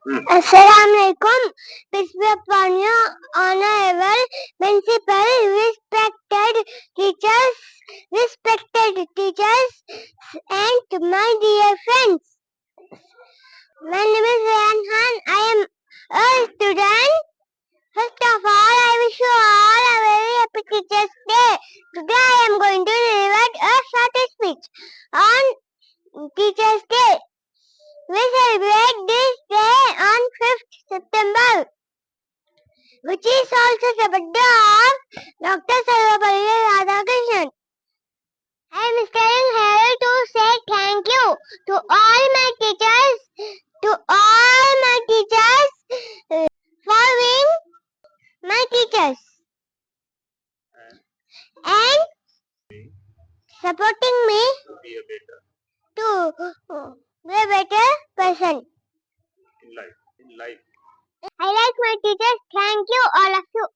Assalamualaikum. Peace be upon you, honorable principal, respected teachers, and my dear friends. My name is Rayan Khan. I am a student. First of all, I wish you all a very happy Teachers' Day. Today, I am going to deliver a short speech on Teachers' Day. We celebrate this day on 5th September, which is also the birthday of Dr. Sarvapalli Radhakrishnan. I am staying here to say thank you to all my teachers, for being my teachers and supporting me to be a better person. I like my teachers. Thank you, all of you.